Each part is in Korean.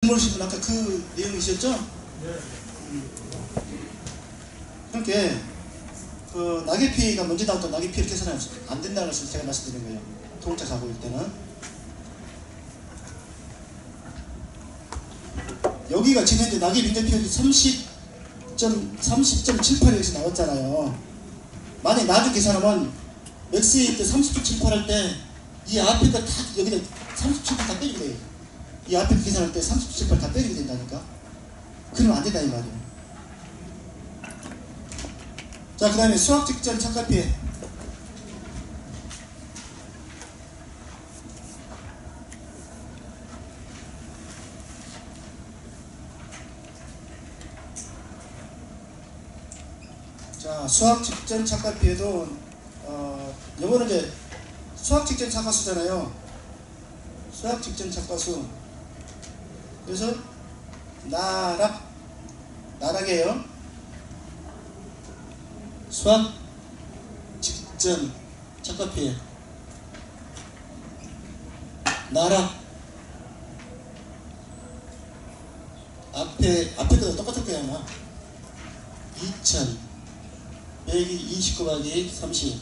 모르신 분 아까 그 내용이셨죠? 네. 그렇게 그 낙엽피가 먼저 나왔던 낙엽피를 계산하면 안 된다는 것을 제가 말씀드린 거예요. 통짜 사고일 때는. 여기가 지금 현재 낙엽 인대표율이 30.78에서 나왔잖아요. 만약에 나중 계산하면 맥스일 때 30.78 할 때 이 앞에 거 다 여기다 37% 다 빼리게 돼요. 이 앞에 거 계산할 때 37% 다 빼리게 된다니까. 그러면 안 된다 이 말이에요. 자, 그 다음에 수학 직전 착각피해. 자, 수학 직전 착각피해도 요거는 이제 수학 직전 착각수잖아요. 수학 직전 착각수. 그래서 나락이에요. 수학 직전 착각피해. 나락. 앞에도 똑같을 거야 아마. 2000 빼기 29 곱하기 30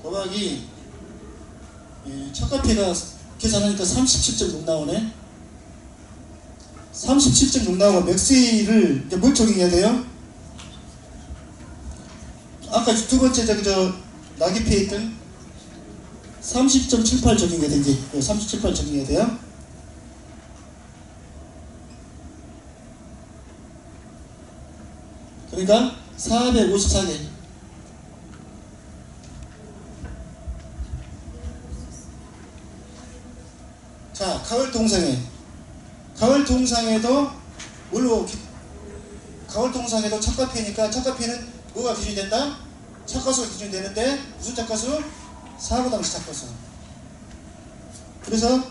곱하기 착각피해가 계산하니까 37.6 나오네. 37.6 나오고 맥스를 이제 뭘 적용해야 돼요? 아까 두 번째 저 낙엽피해 있던 30.78 적용해야 되지. 30.78 적용해야 돼요. 그러니까 454개. 자, 가을 동상에도 뭘로 가을 동상에도 착각피해니까 착각피해는 뭐가 기준이 된다? 착각수가 기준이 되는데 무슨 착각수? 사고당시 착각수. 그래서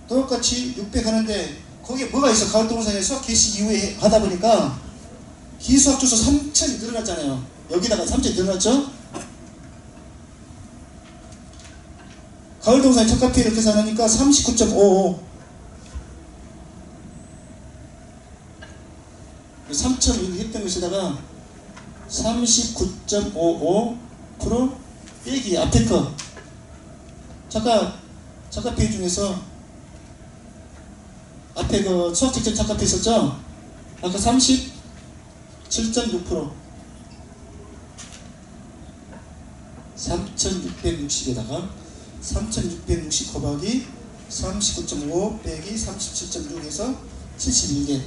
똑같이 600 하는데 거기에 뭐가 있어? 가을 동상에 수학 개시 이후에 하다 보니까 기수학 주소 3000이 늘어났잖아요. 여기다가 3000이 늘어났죠? 가을 동상의 착각피해를 계산하니까 39.55 3000 했던 것에다가 39.55% 빼기 앞에 거 착각피해 중에서 앞에 그 수학 직전 착각피해 있었죠? 아까 37.6% 3660에다가 3660 곱하기 39.5 빼기 37.6에서 71개.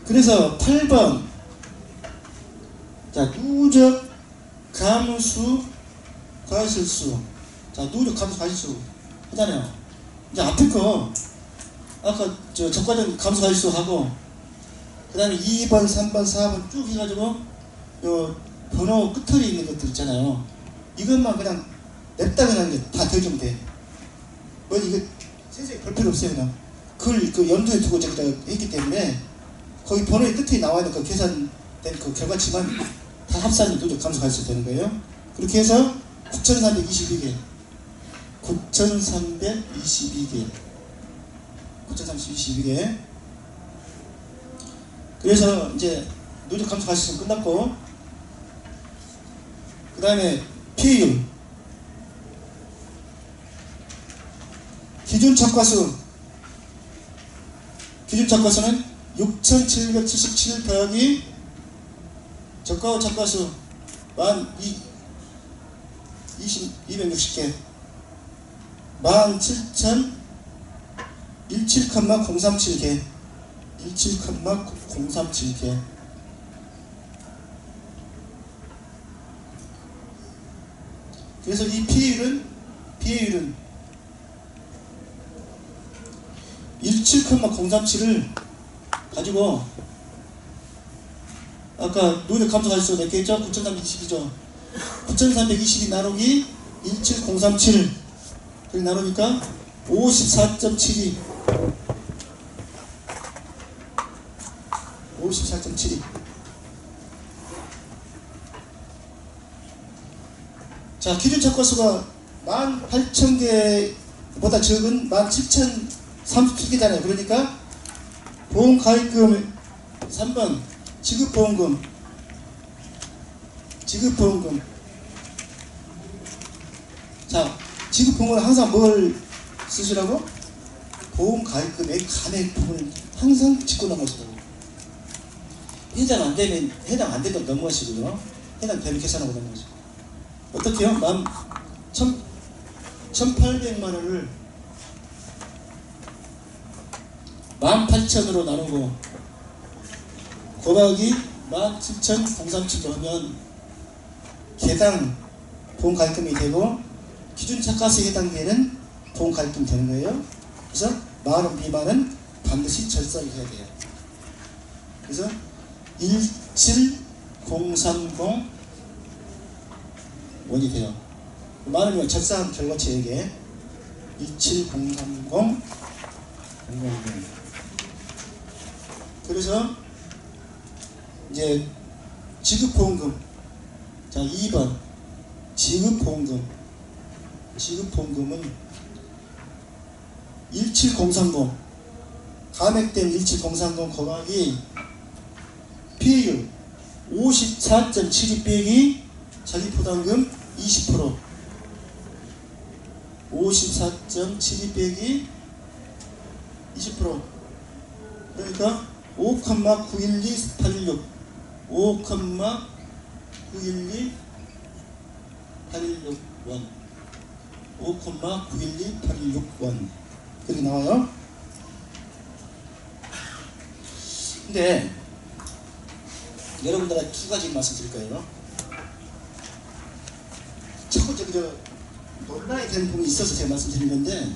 그래서 8번 자, 누적 감수 과실수. 자, 누적 감수 과실수 하잖아요. 이제 앞에 거 아까 저 적과점 감수 과실수 하고 그 다음에 2번 3번 4번 쭉 해가지고 요 번호 끝털이 있는 것들 있잖아요. 이것만 그냥 냅다 그냥 다 대주면 돼. 뭐 이거 선생님 볼 필요 없어요. 그냥 그걸 그 염두에 두고 제가 했기 때문에 거기 번호의 끝에 나와 있는 그 계산된 그 결과치만 다 합산이 누적 감수 과실수 되는 거예요. 그렇게 해서 9322개 9322개 그래서 이제 누적 감수 과실수 끝났고 그 다음에 피해율 기준 착과수는 6777 더하기 저가후 착과수 260개 17,037개 17,037개. 그래서 이 피해율은 17,037을 가지고 아까 누적 감소 가지수 몇 개 있죠? 9,320이죠. 9,320이 나누기 17,037 그렇게 나누니까 54.72 54.72. 자, 기준 착과수가 18,000개보다 적은 17,037개잖아요. 그러니까 보험가입금 3번 지급보험금 자, 지급보험금은 항상 뭘 쓰시라고? 보험가입금의 감액 부분을 항상 짚고 넘어가시라고. 해당 안 되면 넘어가시고요. 해당 되면 계산하고 넘어가시고. 어떻게요? 1,800만 원을 18,000으로 나누고 곱하기 17,037로 하면 개당 보험가입금이 되고 기준차가수에 해당되는 보험가입금이 되는 거예요. 그래서 만원 미만은 반드시 절사를 해야 돼요. 그래서 17030 원이 돼요. 만원이면 절사한 결과체에게 17030 그래서 이제 지급보험금. 자, 2번 지급보험금은 17030 감액된 17030 곱하기 피해율 54.72 빼기 자기부담금 20% 54.72 빼기 20% 그러니까 5,912816 5,912816원 5,912816원 그렇게 나와요. 근데 여러분들한테 두 가지 말씀드릴 거예요. 첫 번째 논란이 되는 부분이 있어서 제가 말씀드린 건데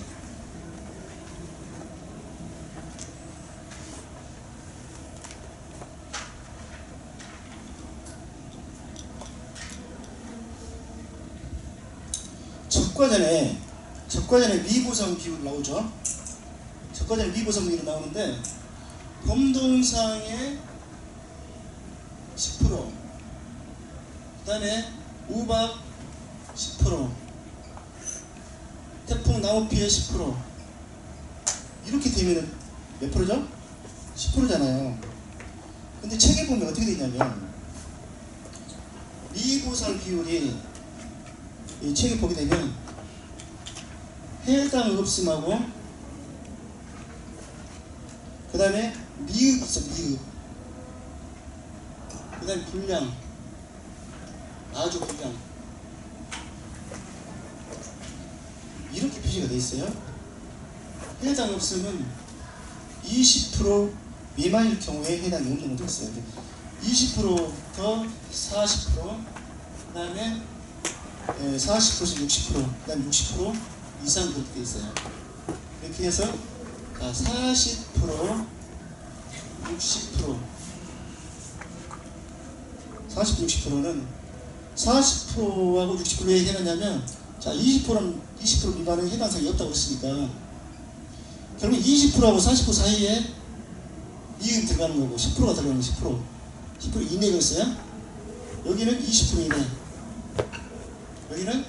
적과전에 미보상 비율 나오죠. 적과전에 미보상 비율 나오는데 범동상의 10% 그 다음에 우박 10% 태풍 나무 피해 10% 이렇게 되면 몇 프로죠? 10%잖아요. 근데 책에 보면 어떻게 되냐면 미보상 비율이 이 책에 보게 되면 해당 없음하고 그 다음에 미흡 있어. 미흡 그 다음에 불량 아주 불량 이렇게 표시가 되어 있어요. 해당 없음은 20% 미만일 경우에 해당이 없는 것도 있어요. 20%부터 40% 그 다음에 40%에서 60% 그 다음에 60% 이상 그렇게 되어 있어요. 이렇게 해서 40% 60% 60%는 40%하고 60%에 왜 해당하냐면 자 20%는 20% 미만은 해당사항이 없다고 했으니까 결국 20%하고 40% 사이에 이익이 들어가는 거고 10%가 들어가는 거 10% 이내가 있어요. 여기는 20% 이내 여기는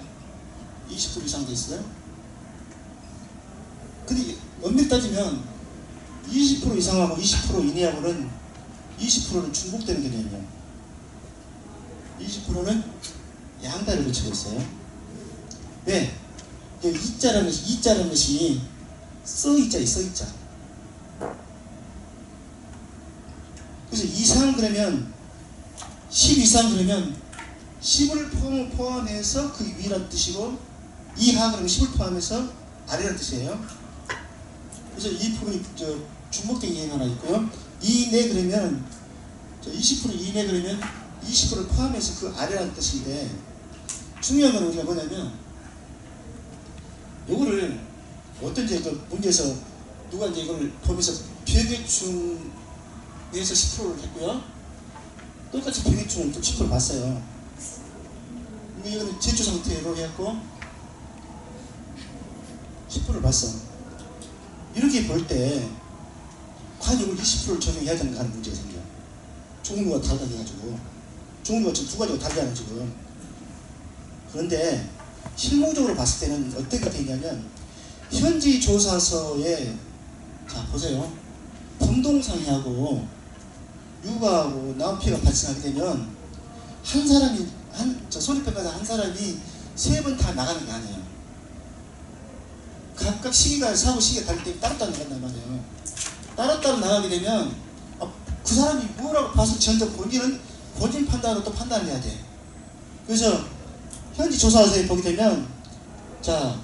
20% 이상 돼 있어요. 근데 엄밀히 따지면 20% 이상하고 20% 이내하고는 20%는 중복되는 개념이에요. 20%는 양다리를 거치고 있어요. 왜? 이자라는 것이 써있자예요. 써있자. 그래서 이상 그러면 10 이상 그러면 10을 포함해서 그 위라는 뜻이고 이하 그러면 10을 포함해서 아래라는 뜻이에요. 그래서 이 부분이 중복된 개념이 하나 있고요. 이내 그러면 20% 이내 그러면 20%를 포함해서 그 아래라는 뜻인데 중요한 건 우리가 뭐냐면 요거를 어떤 이제 그 문제에서 누가 이제 이걸 보면서 비교계충에서 10%를 했고요. 똑같이 비교계충을 또 10% 봤어요. 이거는 제초 상태로 해갖고 10%를 봤어. 이렇게 볼 때 과연 이걸 20%를 적용해야 되는가 하는 문제가 생겨. 종류가 다르다 해가지고 종류가 지금 두 가지가 다르잖아요 지금. 그런데 실무적으로 봤을 때는 어떻게 되냐면 현지 조사서에 자 보세요. 범동상이하고 육아하고 나온피해가 발생하게 되면 한 사람이 저 손해평가사 한 사람이 3번 다 나가는 게 아니에요. 각각 시기가 사고 시기가 다를 때 따로따로 나간단 말이에요. 따로따로 나가게 되면 그 사람이 뭐라고 봐서 전적 본인 판단으로 또 판단을 해야 돼. 그래서 현지 조사서에 보게 되면 자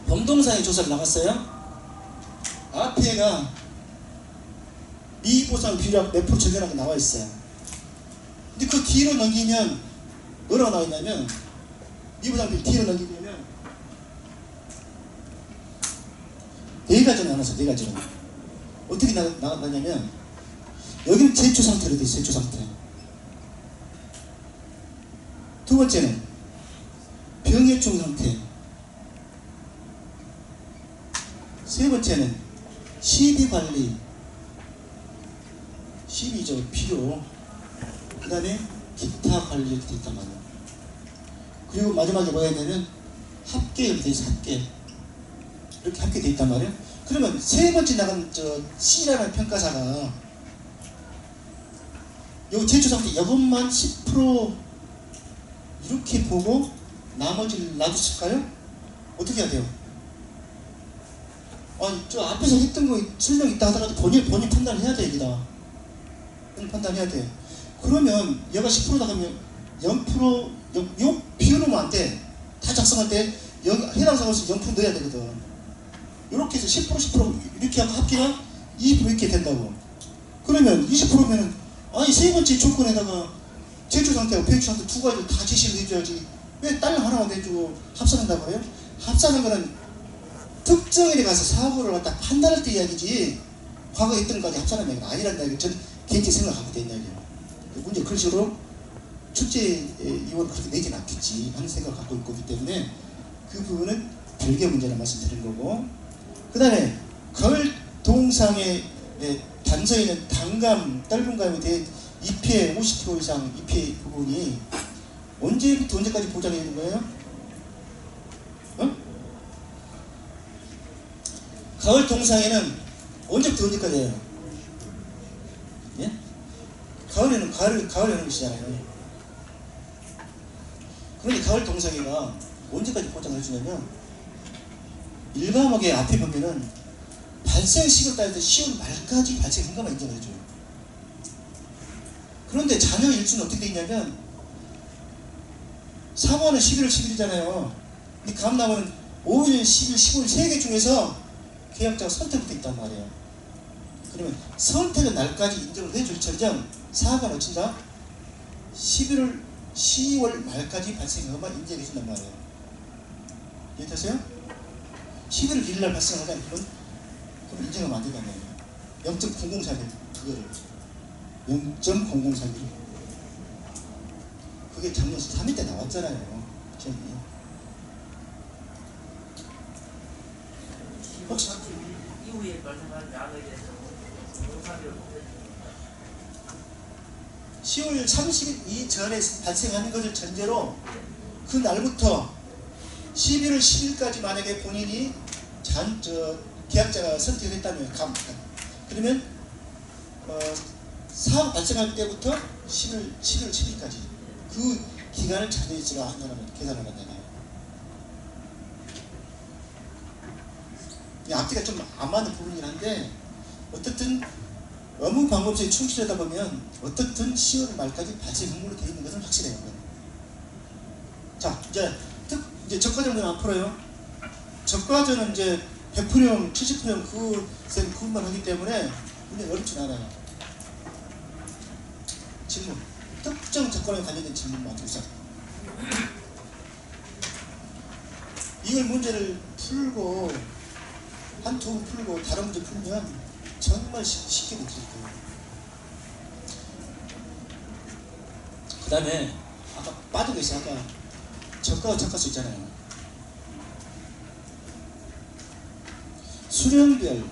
범동상의 조사를 나갔어요. 앞에가 미보상 비율하고 몇 프로 적용하게 나와 있어요. 근데 그 뒤로 넘기면 뭐라고 나와 있냐면 미보상 비율 뒤로 넘기면 4가지로 나눠서 4가지로 어떻게 나가냐면 여기는 제초 상태로 돼 있어요. 제초 상태. 두 번째는 병해충 상태. 세 번째는 시비관리. 시비죠. 필요. 그 다음에 기타 관리 이렇게 되어 있단 말이에요. 그리고 마지막에 뭐가 있냐면 합계 이렇게 되어 있어요. 합계. 이렇게 합계 되어 있단 말이에요. 그러면 세 번째 나간 저 C라는 평가사가 요 제초 상태 이것만 10% 이렇게 보고 나머지를 놔두실까요? 어떻게 해야 돼요? 저 앞에서 했던 거 설명 있다 하더라도 본인 판단을 해야 돼, 여기다. 본인 판단해야 돼. 그러면 얘가 10% 나가면 0%, 요 비워놓으면 안 돼. 다 작성할 때 해당 상황에서 0% 넣어야 되거든. 이렇게 해서 10% 이렇게 하고 합계가 20% 이렇게 된다고. 그러면 20%면은 아니 세 번째 조건에다가 제초 상태하고 배추 상태 두 가지 다 제시를 해줘야지. 왜 딸 하나만 내주고 합산한다고 해요? 합산한 거는 특정일에 가서 사고를 갖다 판단할 때 이야기지 과거에 있던 것까지 합산한 얘기가 아니란 이야기. 전 개인적인 생각을 갖고 있는 이야기예요. 문제 그런 식으로 출제 이원 그렇게 내진 않겠지 하는 생각을 갖고 있기 때문에 그 부분은 별개 문제를 말씀드린 거고, 그 다음에 가을 동상의 단서에 있는 단감, 짧은 감에 대해 2피해 50% 이상 2피해 부분이 언제부터 언제까지 보장해 있는 거예요? 가을 동상에는 언제부터 언제까지예요? 예? 가을에는 가을 연못이잖아요. 그런데 가을 동상에가 언제까지 보장을 해주냐면 일감하게 앞에 보면은 발생 시기를 따질 때 10월 말까지 발생 현금만 인정을 해줘요. 그런데 자녀 일수는 어떻게 돼 있냐면 사모는 11월 10일이잖아요. 이 감나무는 5일, 10일, 15일 3개 중에서 계약자가 선택부터 있단 말이에요. 그러면 선택의 날까지 인정을 해줄 전정 사과가 놓친다 10월 말까지 발생한 것만 인정해 준단 말이에요. 이해되세요? 11월 1일 날 발생하자는 그건 인정하면 안 된단 말이에요. 0.004일 그거를 0.004일 그게 작년 3일 때 나왔잖아요. 혹시 이후에 발생한 약에 대해서 용사비를 못해줍니다. 10월 30일 이전에 발생하는 것을 전제로 그 날부터 11월 10일까지 만약에 본인이 계약자가 선택했다면 그러면 사업 발생할 때부터 11월 10일까지 그 기간을 자녀일수가 한다는 계산을 한다네요. 앞뒤가 좀 안 맞는 부분이긴 한데 어떻든 업무 방법에 충실하다 보면 어떻든 10월 말까지 발생 확률로 되어 있는 것은 확실해요. 자, 이제 적과점은 안 풀어요. 적과점은 이제 100%형, 70%형 그것만 하기 때문에 문제 어렵진 않아요. 질문. 특정 적과에 관련된 질문만 두세요. 이걸 문제를 풀고 한2 번 풀고 다른 문제 풀면 정말 쉽게 느낄 거예요. 그 다음에 아까 빠진 거 있어요. 아까 적과와 적과수 있잖아요. 수령별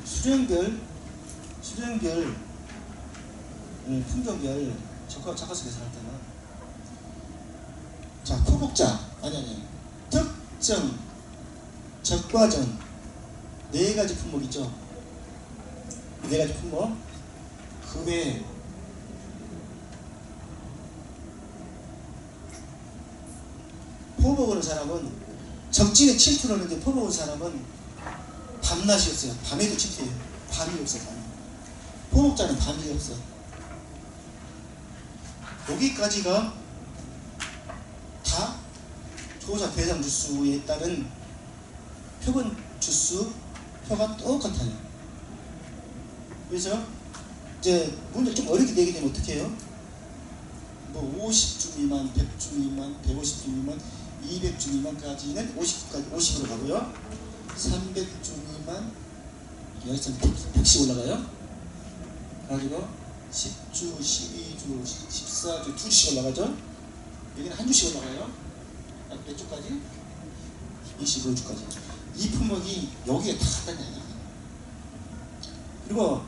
품종별 적과와 적과수 계산할 때는 자, 포복자 아니 특정, 적과전 네 가지 품목 있죠. 네 가지 품목. 그 외에 포복 오는 사람은 적진에 침투를 하는데 포복 오는 사람은 밤낮이었어요. 밤에도 침투해요. 밤이 없어. 밤이. 포복자는 밤이 없어. 여기까지가 다 조사 대상 주수에 따른 표본 주수 표가 똑같아요. 그래서 이제 문제 좀 어렵게 내게 되면 어떻게 해요? 뭐 50주 미만, 100주 미만, 150주 미만, 200주 미만까지는 50으로 가고요. 300주 미만 여기서 100씩 올라가요. 그래가지고 10주, 12주, 14주, 2주씩 올라가죠. 여기는 한 주씩 올라가요. 몇 주까지? 25주까지. 이 품목이 여기에 다 갖다 놔요. 그리고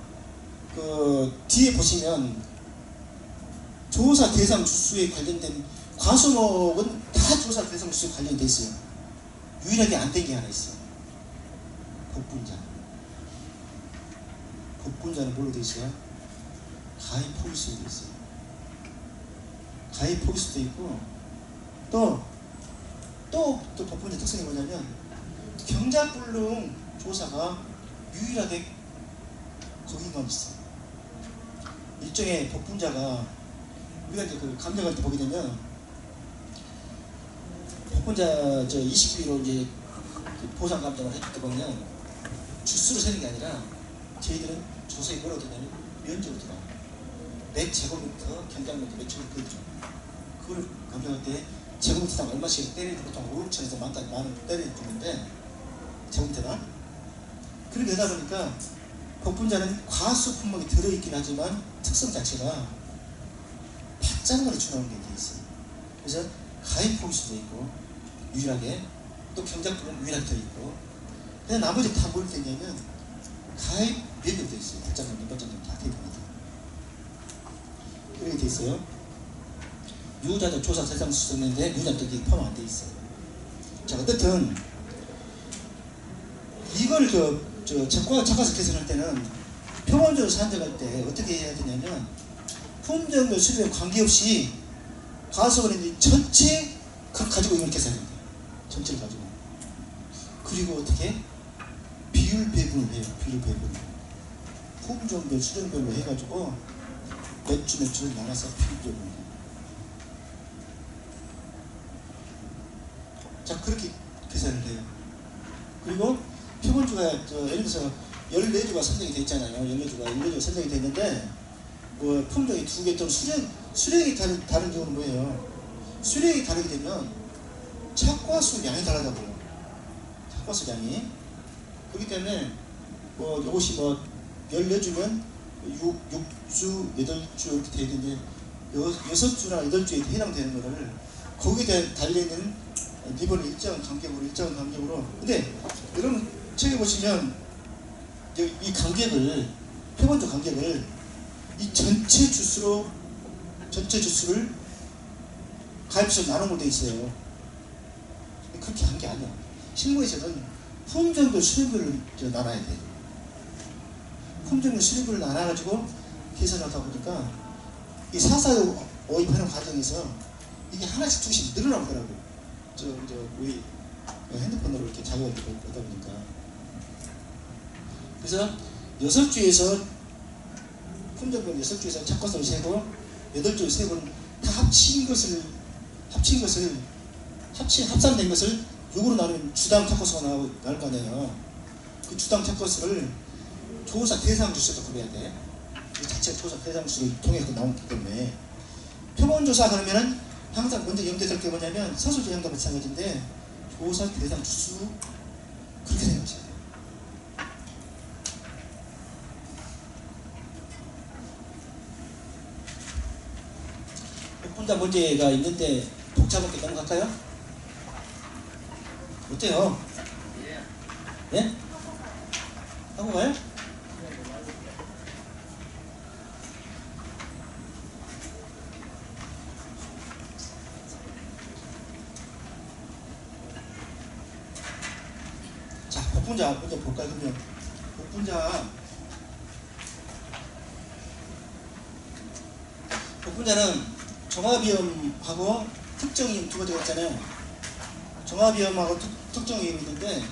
그 뒤에 보시면 조사 대상 주수에 관련된 과수목은 다 조사 대상 주수에 관련돼 있어요. 유일하게 안 된 게 하나 있어요. 복분자. 복분자는 뭘로 돼 있어요? 가입 포기수로 돼 있어요. 가입 포기수도 있고 또 복분자 특성이 뭐냐면 경작불능 조사가 유일하게 거기만 있어. 일종의 복분자가 우리가 이제 그 감정할 때 보게 되면 복분자 20기로 이제 보상 감정을 했을 때 보면 주수로 세는 게 아니라 저희들은 조사에 뭐라고 되냐면 면적으로 들어가. 몇 제곱미터 경작미터 몇 제곱미터 그걸 감정할 때 제곱미터당 얼마씩 때리는 보통 5, 6천에서 만원 때려주는데 제곱미터당 그렇게 되다 보니까 복분자는 과수 품목이 들어있긴 하지만 특성 자체가 밭장으로 주나오는 게 돼 있어요. 그래서 가입 포기수도 있고 유일하게 또 경작불은 유일하게 더 있고 그냥 나머지 다 뭘 되냐면 가입 면적도 돼 있어요. 밭장은 민밭장은 다 대부분이죠. 이렇게 돼 있어요. 유자도 조사 대상 수준인데 유자도 여기 포함 안 돼 있어요. 자 어쨌든 이걸 적과서 계산할 때는 표본적으로 산정할 때 어떻게 해야 되냐면 품종별 수준에 관계없이 과수원의 전체 가지고 이걸 계산해야 돼요. 전체를 가지고. 그리고 어떻게? 비율 배분을 해요. 비율 배분. 품종별 수준별로 해가지고 몇 주를 나눠서 비율 배분을 해요. 자 그렇게 계산을 해요. 그리고 표본주가 예를 들어서 14주가 선정이 돼 있잖아요. 14주가 선정이 돼 있는데 뭐 품종이 두 개 좀 수령이 다른 경우는 뭐예요? 수령이 다르게 되면 착과수 양이 다르다고요. 착과수 양이. 그렇기 때문에 뭐 이것이 뭐 14주면 6주, 8주 이렇게 되어 있는데 6주나 8주에 해당되는 거를 거기에 달려있는 리본을 일정한 간격으로 근데 여러분 책에 보시면 이 간격을 표본적 간격을 이 전체 주수를 가입수로 나눈 걸로 되어 있어요. 그렇게 한 게 아니야. 실무에서는 품종별 수령별로 나눠야 돼. 품종별 수령별로 나눠가지고 계산하다 보니까 이 사사로 오입하는 과정에서 이게 하나씩 두씩 늘어나더라고요. 우리 핸드폰으로 이렇게 작업을 하다 보니까. 그래서 6주에서 품종별 6주에서 착과수를 세고 8주에 세고는 다 합산된 것을 6으로 나누면 주당 착과수가 나올 거 아니에요. 그 주당 착과수를 조사 대상 주수에다 구해야 돼. 그 자체가 조사 대상 주수를 통해서 나오기 때문에 표본조사 그러면은 항상 먼저 염두에 게 뭐냐면 서술조 형과 마찬가지인데 조사 대상 주수 그렇게 생각하셔야 돼요. 복분자 문제가 있는데 복잡하게 넘어갈까요? 어때요? 예? 하고 가요? 복분자 먼저 볼까요? 그러면 복분자는 종합이염하고 특정이염 두 가지가 있잖아요. 종합이염하고 특정이염이 있는데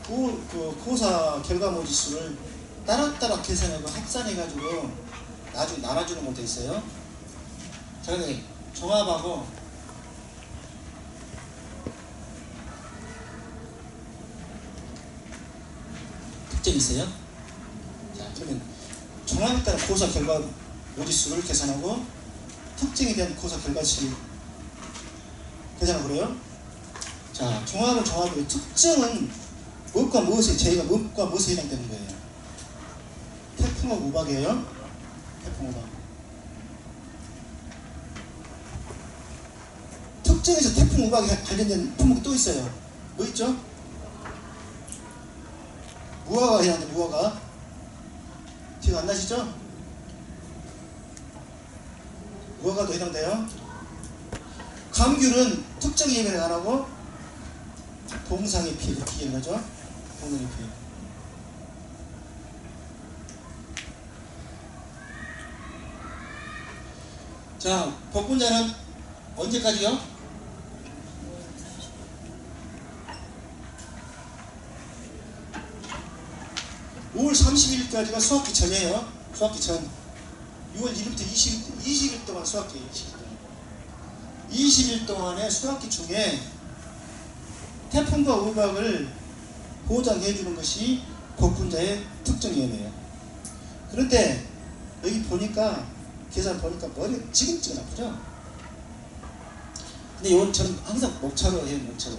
그 고사 결과물 지수를 따락따락 계산하고 합산해가지고 나중에 나눠주는 것도 있어요. 자, 근데 종합하고 특정이 있어요. 자, 그러면 종합에 따른 고사 결과 모지수를 계산하고 특정에 대한 고사 결과치를 계산하고 그래요. 자, 종합은 종합이고 특정은 무엇과 무엇에 저희가 무엇과 무엇에 해당되는 거예요. 태풍과 우박이에요. 태풍 우박. 특정에서 태풍 우박에 관련된 품목이 또 있어요. 뭐 있죠? 무화과가 해당돼. 무화과. 기억 안 나시죠? 무화과도 해당돼요. 감귤은 특정 예매를 안 하고 동상의 피해 이렇게 얘기하죠. 동상의 피해. 자, 복분자는 언제까지요? 5월 30일까지가 수학기 전이에요. 수학기 전. 6월 1일부터 20일 동안 수학기예요. 20일 동안. 20일 동안의 수학기 중에 태풍과 우박을 보장해 주는 것이 복분자의 특정이염이에요. 그런데 여기 보니까 계산 보니까 머리가 지근지근 아프죠? 근데 이건 저는 항상 목차로 해요. 목차로.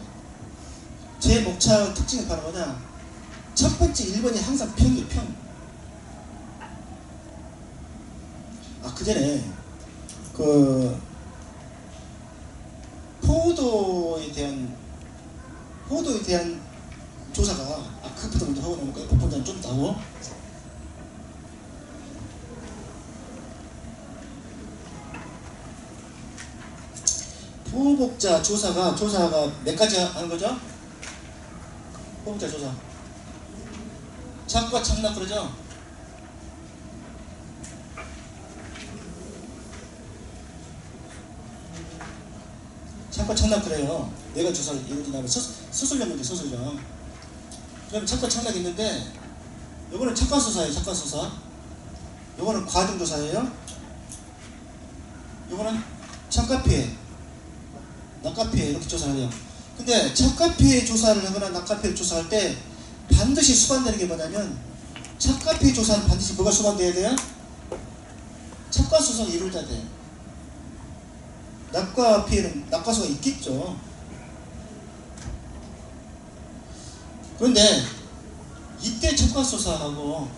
제 목차 특징이 바로 뭐냐, 첫 번째 1번이 항상 평이에요. 평. 그 전에 그 포도에 대한 조사가 그것부터 먼저 하고 나니까 복분자는 좀 나고, 포복자 조사가 몇 가지 하는 거죠? 포복자 조사. 착과 착락 그러죠? 착과 착락 그래요. 내가 조사를 이루어지냐면 수술령 문제, 수술령. 그러면 착과 착락이 있는데, 요거는 착과수사예요. 착과수사. 요거는 과정조사예요. 요거는 착과피해, 낙과피해 이렇게 조사를 해요. 근데 착과피해 조사를 하거나 낙과피해 조사할 때 반드시 수반되는 게 뭐냐면, 착과피해 조사는 반드시 뭐가 수반돼야 돼요? 착과수사가 이루어져야 돼요. 낙과피해는 낙과수가 있겠죠. 그런데 이때 착과수사하고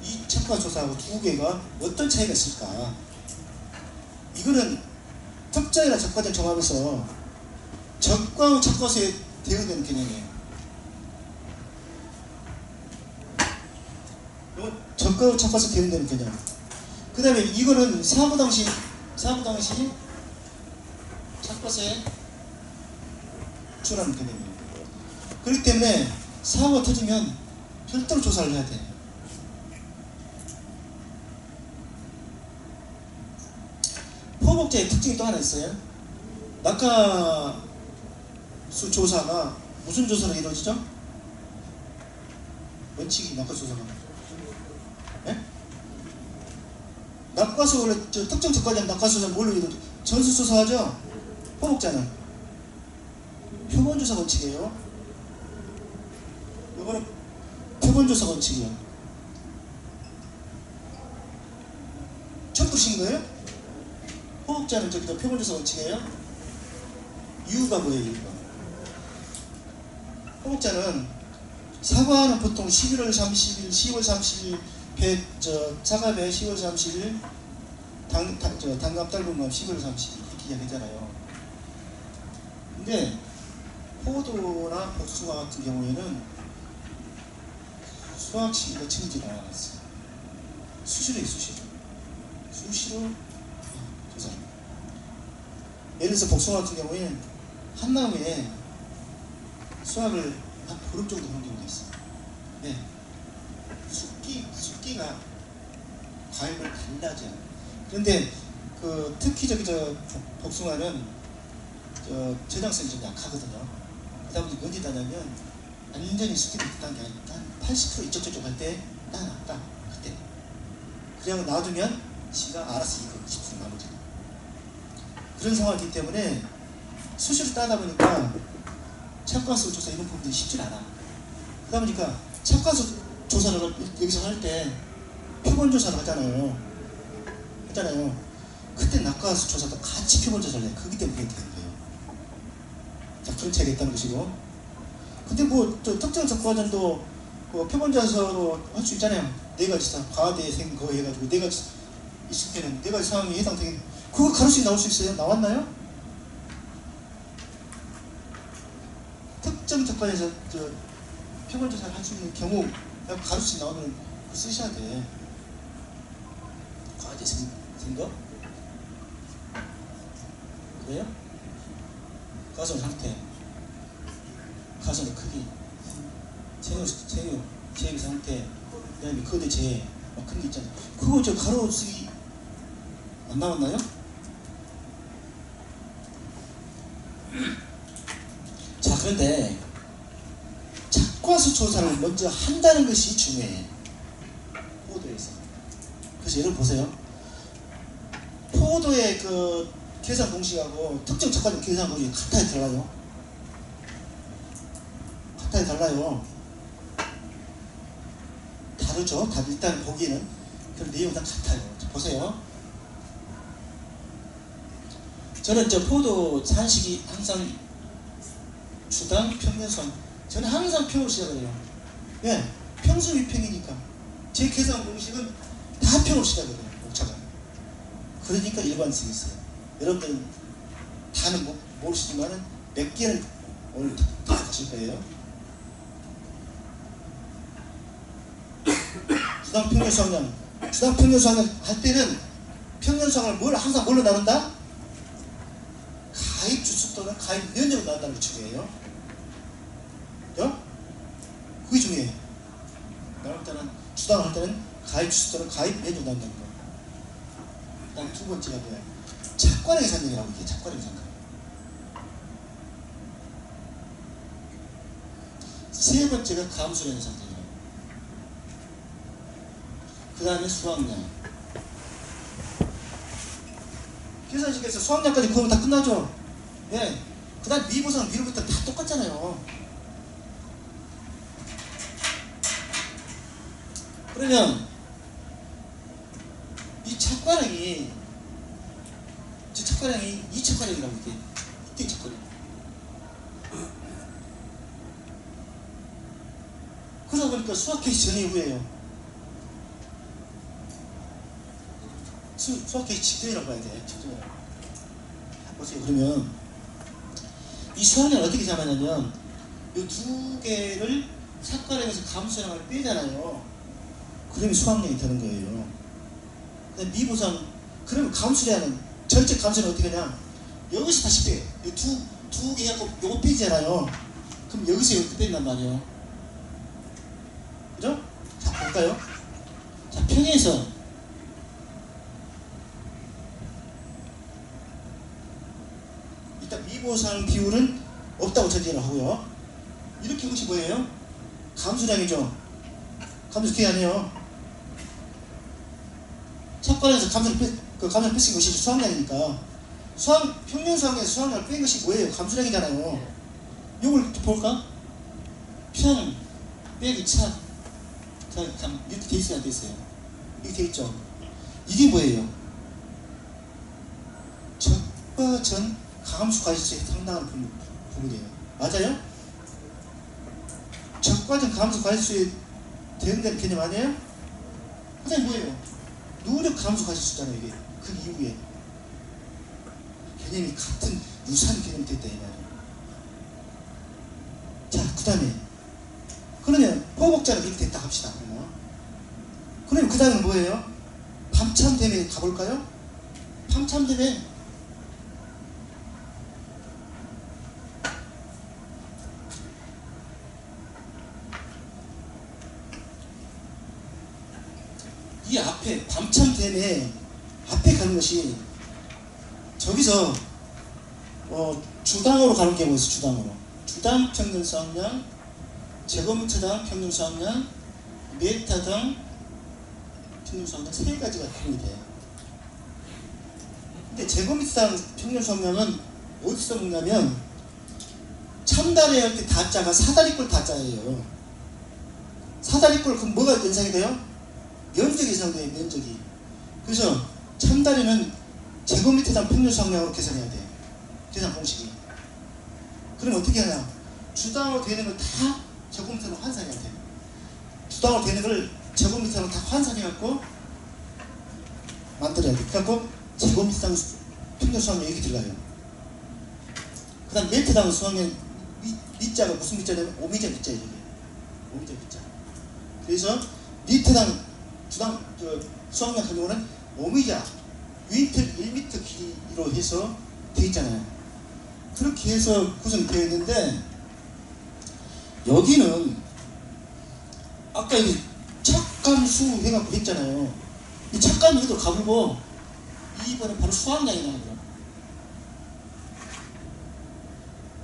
이 착과조사하고 두 개가 어떤 차이가 있을까? 이거는 특정이나 적과적 종합에서 적과의 착과수에 대응되는 개념이에요. 이건 적과의 착과수에 대응되는 개념. 그 다음에 이거는 사고 당시 착과수에 준하는 개념이에요. 그렇기 때문에 사고가 터지면 별도로 조사를 해야 돼요. 포복자의 특징이 또 하나 있어요. 낙하수 조사가 무슨 조사로 이루어지죠? 원칙이 낙하수 조사가. 네? 낙하수 원래 특정 적과자는 낙하수는 뭘로 이루어져? 전수 조사하죠? 포복자는 표본 조사 원칙이에요. 이거는 표본 조사 원칙이에요. 처음 보신 거예요? 포복자는 저기서 표본 조사 원칙이에요. 이유가 뭐예요? 이유가. 포복자는 사과는 보통 11월 30일, 10월 30일 사과배 10월 30일, 단감 딸분감 10월 30일 이렇게 이야기하잖아요. 근데 포도나 복숭아 같은 경우에는 수확 시기가 정해지지 않았어요. 수시로요, 수시로 조사합니다. 예를 들어서 복숭아 같은 경우에는 한 나무에 수학을 한 보름 정도 하는 경우가 있어요. 네. 숙기가 과목을 달라져요. 그런데 그 특히 저 복숭아는 저장성이 좀 약하거든요. 그러다 보니 어디 다냐면 완전히 숙기를 있다는 게 아니라 한 80% 이쪽 저쪽 할 때 딱 났다 그때. 그냥 놔두면 지가 알아서 이거 20% 나머지. 그런 상황이기 때문에 수시로 따다 보니까 차가수 조사 이런 부분들이 쉽지 않아. 그러다 보니까 차가수 조사를 여기서 할 때 표본 조사를 하잖아요. 그때 낙가수 조사도 같이 표본 조사를 해. 그기 때문에 그렇게 되는 거예요. 자, 그런 차이가 있다는 것이고. 근데 뭐 저 특정 적과전도 표본 조사로 할 수 있잖아요. 네 가지 다 과대 생 거 해가지고 네 가지 있을 때는 네 가지 상황이 해당되는 그거 가로수에 나올 수 있어요? 나왔나요? 특정 적과에서 표본 조사를 할 수 있는 경우 가로수에 나오면 그거 쓰셔야 돼. 과대 생 거? 그래요? 가손 상태, 가손의 크기, 제의 상태, 그 다음에 거대 제, 막 그런 게 있잖아요. 그거 저 가로 쓰기 안 나왔나요? 자, 그런데 작과수 조사를 먼저 한다는 것이 중요해. 포도에서. 그래서 여러분 보세요. 포도의 그 계산 공식하고 특정 작가적 계산 공식이 같아야 달라요. 같아야 달라요. 다르죠. 일단 보기에는 그 내용은 다 같아요. 보세요. 저는 저 포도 산식이 항상 주당 평균선. 저는 항상 평으로 시작을 해요. 왜? 평수 위평이니까. 제 계산 공식은 다 평으로 시작을 해요. 오차가. 그러니까 일관성이 있어요. 여러분들은 다는 모르시지만은 몇 개는 오늘 가실 거예요. 주당 평균 수학량. 주당 평균 수학량 할 때는 평균 수학량을 항상 뭘로 나눈다? 가입 주수 또는 가입 면적으로 나눈다는 게 중요해요. 그게 중요해요. 나눌 때는 주당을 할 때는 가입 주수 또는 가입 면적으로 나눈다는 거. 그 다음 두 번째가 뭐야? 착관의 계산력이라고 이게 착관의 계산력. 세 번째가 감수량의 계산력이에요. 그 다음에 수학량. 계산식에서 수학량까지 그거면 다 끝나죠? 예. 그 다음 미분상 미로부터 다 똑같잖아요. 그러면 이 착관량이 이 착관량이라고 이게 이때 착관량. 그러다 보니까 수학 케이스 전에 후에요. 수학 케이스 직전이라고 봐야 돼. 직전이라고. 보세요. 그러면 이 수학량을 어떻게 잡았냐면 이 두 개를 착관량에서 감수량을 빼잖아요. 그러면 수학량이 되는 거예요. 근데 미분상 그러면 감수량은 전체 감수는 어떻게 하냐? 여기서 다시 빼. 두 개 해갖고 요거 빼잖아요. 그럼 여기서 이렇게 뺀단 말이에요. 그죠? 자, 볼까요? 자, 평에서 일단 미분상 비율은 없다고 전제를 하고요. 이렇게 것이 뭐예요? 감수량이죠. 감수 어떻게 아니에요? 착관에서 감수를 뺀 것이 수학량이니까 평균 수학량에서 수학량을 뺀 것이 뭐예요? 감수량이잖아요. 이걸 볼까? 평 빼기 차. 이렇게 돼 있어야 돼 있어요. 이렇게 돼 있죠. 이게 뭐예요? 적과 전 감수 과실수에 상당한 부분이에요. 맞아요? 적과 전 감수 과실수에 대응되는 개념 아니에요? 선생님 뭐예요? 누적 감수 과실수잖아요. 이게 그 이후에 개념이 같은 유사한 개념이 됐다 이 말이에요. 자, 그 다음에 그러면 포복자는 이렇게 됐다 합시다. 그러면 그 다음은 뭐예요? 밤참됨에 가볼까요? 밤참됨에 이 앞에 밤참댐에 앞에 가는 것이 저기서 주당으로 가는 경우가 있어. 주당으로. 주당 평균 수확량, 제곱미터당 평균 수확량, 메타당 평균 수확량 세 가지가 표현이 돼요. 근데 제곱미터당 평균 수확량은 어디서 먹냐면 참다리 할 때 다자가 사다리꼴 다자예요. 사다리꼴 그럼 뭐가 연상이 돼요? 면적이 연상돼요. 면적이. 그래서 참다리는 제곱미터당 평균 수확량으로 계산해야 돼요. 계산 공식이. 그럼 어떻게 하냐? 주당으로 되는 걸 다 제곱미터로 환산해야 돼요. 주당으로 되는 걸 제곱미터로 다 환산해갖고 만들어야 돼. 그래갖고 제곱미터당 평균 수확량 여기 들어가요. 그 다음 미터당 수확량 미자가 무슨 미자냐면 오미자 미자예요. 이게. 오미자 미자. 그래서 미터당 주당 수확량 같은 경우는 오미자 1m 길이로 해서 되어 있잖아요. 그렇게 해서 구성이 되어 있는데 여기는 아까 여기 착감수 해갖고 했잖아요. 이 착감 여기도 가보고 이번에 바로 수확량이 나와요.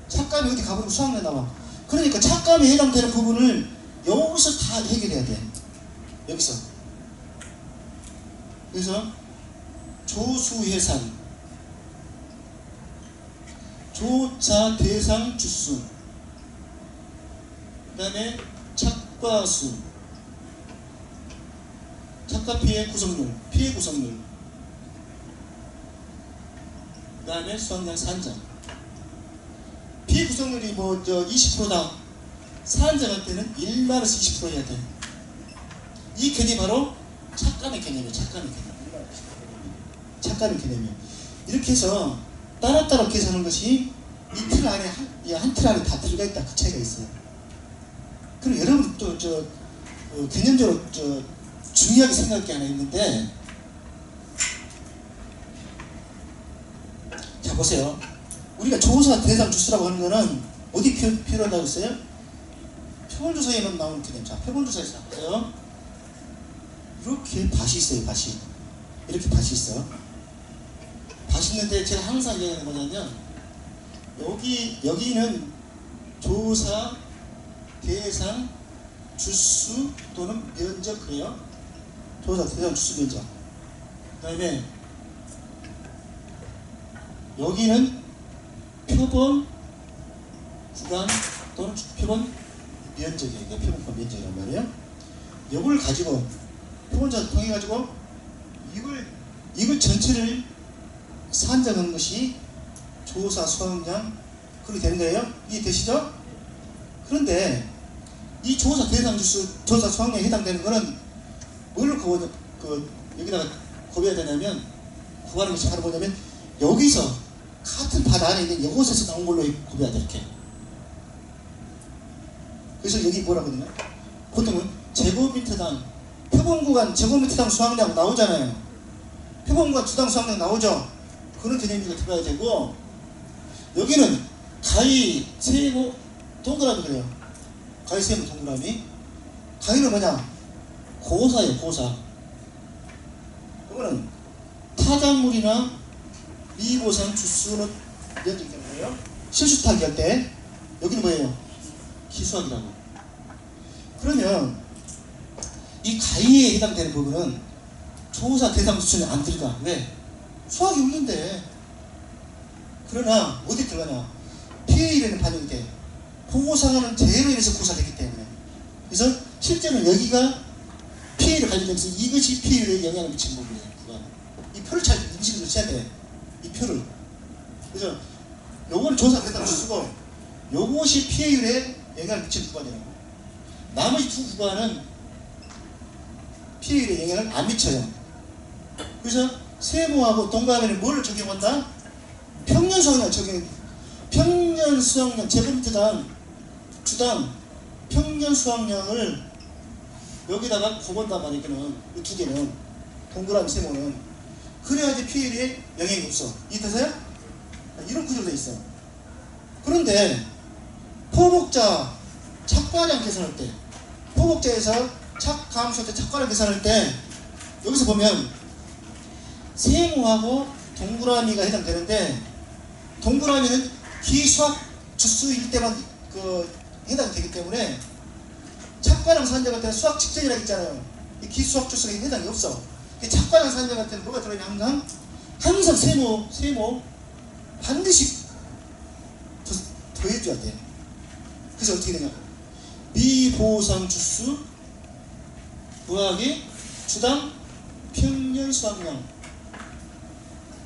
착감이 여기 가보면 수확량이 나와. 그러니까 착감에 해당되는 부분을 여기서 다 해결해야 돼. 여기서. 그래서 조수해산, 조차 대상 주수, 그 다음에 착과수, 착과 피해 구성률, 피해 구성률, 그 다음에 수확량 산정. 피해 구성률이 20%다. 산정할 때는 1-20% 해야 돼. 이 개념이 바로 착감의 개념이에요. 착감의 개념. 착감의 개념이에요. 이렇게 해서 따로따로 계산하는 것이 이 틀 안에 한 틀 안에 다 들어가 있다. 그 차이가 있어요. 그리고 여러분 또 개념적으로 중요하게 생각할 게 하나 있는데, 자 보세요. 우리가 조사 대상 주수라고 하는 거는 어디 표현한다고 했어요? 표본주사에만 나오는 개념. 자, 표본주사에서 나왔어요. 이렇게 밭이 있어요. 밭이. 이렇게 밭이 있어요. 밭이 있는데 제가 항상 얘기하는 뭐냐면 여기는 조사 대상 주수 또는 면적. 그래요. 조사 대상 주수 면적. 그 다음에 여기는 표본 구간 또는 표본 면적이에요. 표본과 면적이란 말이에요. 이걸 가지고 표본자 통해 가지고 이걸 전체를 산정한 것이 조사 수확량 그렇게 되는 거예요. 이해되시죠? 그런데 이 조사 대상 주수, 조사 수확량에 해당되는 거는 뭘 여기다가 구해야 되냐면, 구하는 것이 바로 뭐냐면 여기서 같은 밭 안에 있는 이곳에서 나온 걸로 구해야 돼. 이렇게. 그래서 여기 뭐라고 하냐? 보통은 제곱미터당 표본 구간 제곱미터당 수확량 나오잖아요. 표본 구간 주당 수확량 나오죠. 그런 개념이 들어가야 되고, 여기는 가위 세모 동그라미 그래요. 가위 세모 동그라미. 가위는 뭐냐? 고사예요. 고사. 이거는 타작물이나 미보상 주수는 면적이 되는 거예요. 실수타기 할 때 여기는 뭐예요? 기수학이라고. 그러면 이 가위에 해당되는 부분은 조사 대상 수준에 안 들어가. 왜? 수학이 없는데. 그러나 어디 들어가냐? PA에는 반영이 돼. 보고상하는 제로 인해서 고사되기 때문에. 그래서 실제로 여기가 PA를 관련해서 이것이 PA에 영향을 미치는 부분이에요. 이 표를 잘 인식을 해야 돼. 이 표를. 그래서 요거는 조사 대상 주수고 요것이 PA율에 영향을 미치는 구간이라고. 나머지 두 구간은 PA율에 영향을 안 미쳐요. 그래서 세모하고 동그라미는 뭐를 적용한다? 평년 수확량 적용. 평년 수확량 제곱미터당 주당 평년 수확량을 여기다가 곱한단 말이야. 이 두 개는 동그라미 세모는. 그래야지 PA율에 영향이 없어. 이해되세요? 이런 구조로 돼 있어. 그런데 포복자 착과량 계산할 때, 포복자에서 착감수할 때 착과량 계산할 때 여기서 보면 세모하고 동그라미가 해당되는데 동그라미는 기수학 주수일 때만 해당되기 때문에 착과랑 산자할 때는 수학 직전이라고 했잖아요. 이 기수학 주수가 해당이 없어. 착과랑 산자할 때는 뭐가 들어있냐? 항상 세모 반드시 더해줘야 돼. 그래서 어떻게 되냐? 미보상 주수 더하기 주당 평년 수학량.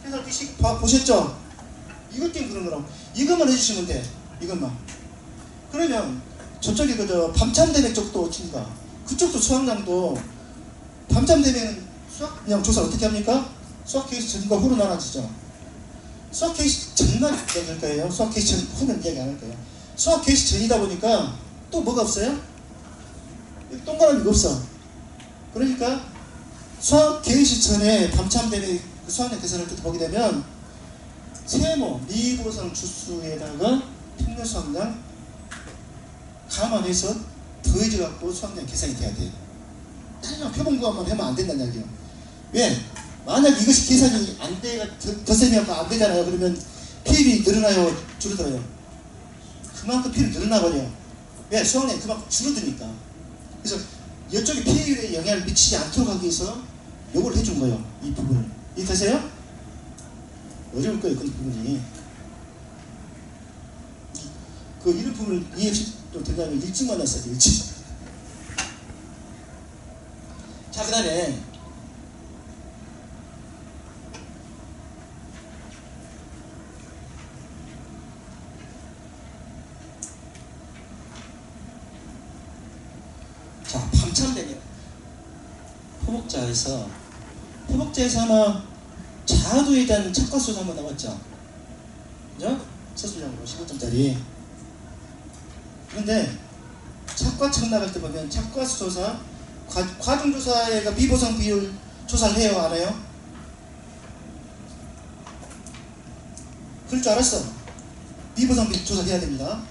그래서 이식 보셨죠? 이것 때문에 그런 거라고. 이것만 해주시면 돼. 이것만. 그러면 저쪽에 밤참대맥 쪽도 어떻습니까? 그쪽도 수학량도 밤참대맥은 수학량 조사를 어떻게 합니까? 수학 케이스 전과 후로 나눠지죠. 수학 케이스 전만 얘기할 거예요. 수학 케이스 전 후는 이야기 안 할 거예요. 수학 케이스 전이다 보니까 또 뭐가 없어요? 동그라미가 없어. 그러니까 수학 케이스 전에 밤참대맥 그 수학량 계산할 때 보게 되면 세모 미보상 주수에다가 평균 수학량 감안해서 더해져 갖고 수학량 계산이 돼야 돼요. 그냥 표본구간만 하면 안 된다는 이야기예요. 왜? 만약 이것이 계산이 안 돼가 덧셈이 안 되잖아요. 그러면 PL이 늘어나요, 줄어들어요? 그만큼 PL이 늘어나 버려요. 왜? 수학량이 그만큼 줄어드니까. 그래서 이쪽에 PL에 영향을 미치지 않도록 하기 위해서 요걸 해준 거예요. 이 부분을. 이해되세요? 어려울 거예요, 그 부분이. 이런 부분을 이해도 된다면 일찍 만났어요, 일찍. 자, 그 다음에 자, 밤참되면 포목자에서 아마 자두에 대한 착과수가 한번 나왔죠. 그죠? 서술형으로 15점짜리. 그런데 착과책 나갈 때 보면 착과수 조사, 과중조사가 미보상 비율 조사를 해요, 안 해요? 그럴 줄 알았어. 미보상 비율 조사해야 됩니다.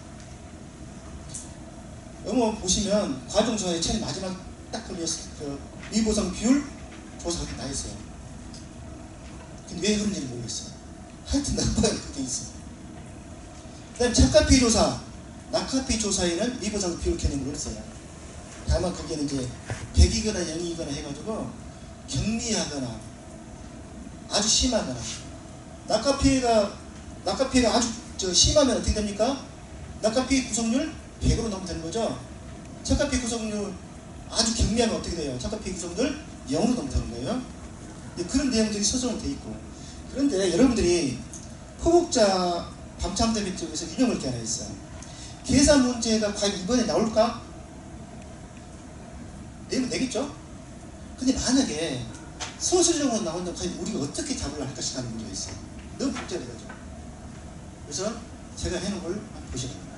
여기 보시면 과중조사의 제일 마지막 딱 걸렸어요. 미보상 비율 조사가 다 했어요. 근데 왜 그런지는 모르겠어요. 하여튼 나빠요. 그게 있어. 그 다음에 착과피 조사, 낙하피 조사에는 미보상 비율 개념을 없어요. 다만 거기에는 이제 100이거나 0이거나 해가지고 경미하거나 아주 심하거나 낙하피해가 아주 심하면 어떻게 됩니까? 낙하피 구성률 100으로 넘으면 되는 거죠. 착과피 구성률 아주 경미하면 어떻게 돼요? 착과피 구성률 0으로 넘으면 되는 거예요. 그런 내용들이 서술로 돼 있고. 그런데 여러분들이 포복자 밤참대맥 쪽에서 유념할 게 하나 있어요. 계산 문제가 과연 이번에 나올까? 내면 되겠죠? 근데 만약에 서술형으로 나온다면 과연 우리가 어떻게 답을 할 것인가 하는 문제가 있어요. 너무 복잡해가지고. 그래서 제가 해놓은 걸 보시면 됩니다.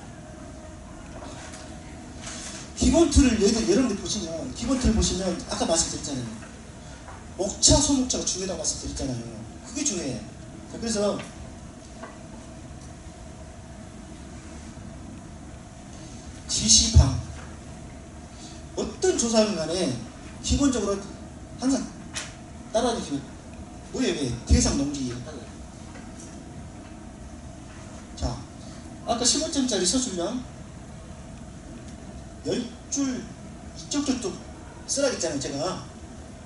기본 틀을 여러분들 보시면, 기본 틀을 보시면 아까 말씀드렸잖아요. 목차, 소목차가 중요하다고 말씀드렸잖아요. 그게 중요해요. 그래서 지시방 어떤 조사는 간에 기본적으로 항상 따라주시면 뭐예요? 왜? 대상 농지 따라요. 자, 아까 15점짜리 서술형 10줄 이쪽 저쪽 쓰라겠잖아요. 제가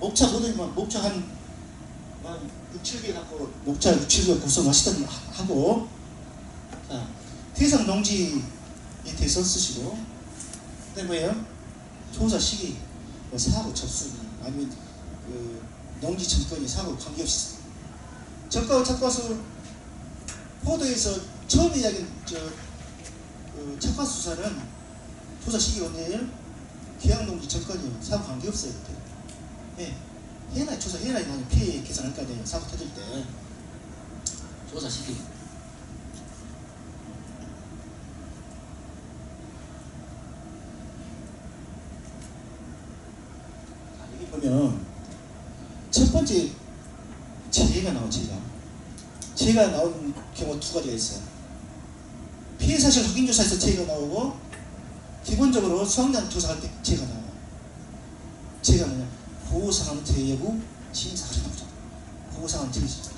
목차 모델만 목차 한 6, 7개 갖고 목차 6, 7개 구성하시던 하고, 자, 대상 농지 밑에서 쓰시고, 그다음에 뭐예요? 조사 시기, 뭐 사고 접수기, 아니면 농지 정권이 사고 관계없이 저가와 착과수 포도에서 처음 이야기한 착과수 수사는 조사 시기가 언제예요? 계약농지 정권이요. 사고 관계없어요. 예. 해나 조사 해나 나는 피해 계산할 거 아니에요. 사고 터질 때 조사 시기. 여기 보면 첫 번째 제가 나온 제가 나온 경우 두 가지가 있어요. 피해 사실 확인 조사에서 제가 나오고 기본적으로 수학량 조사할 때 제가 나와요. 제가 뭐냐? 보호상황 제외 여부 심사가 나오죠. 보호상황 제외 심사.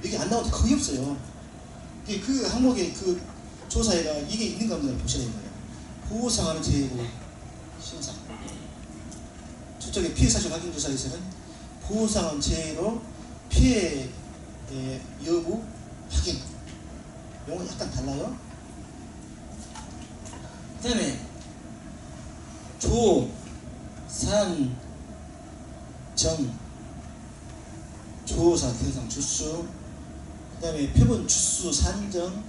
이게 안 나오는 데 거의 없어요. 이게 그 항목의 그 조사에가 이게 있는가 없는가 보셔야 되는 거예요. 보호상황 제외 여부 심사. 저쪽에 피해사실 확인 조사에서는 보호상황 제외로 피해 여부 확인. 용어 약간 달라요. 그 다음에 조, 산, 정, 조사 대상 주수, 그 다음에 표본 주수 산정,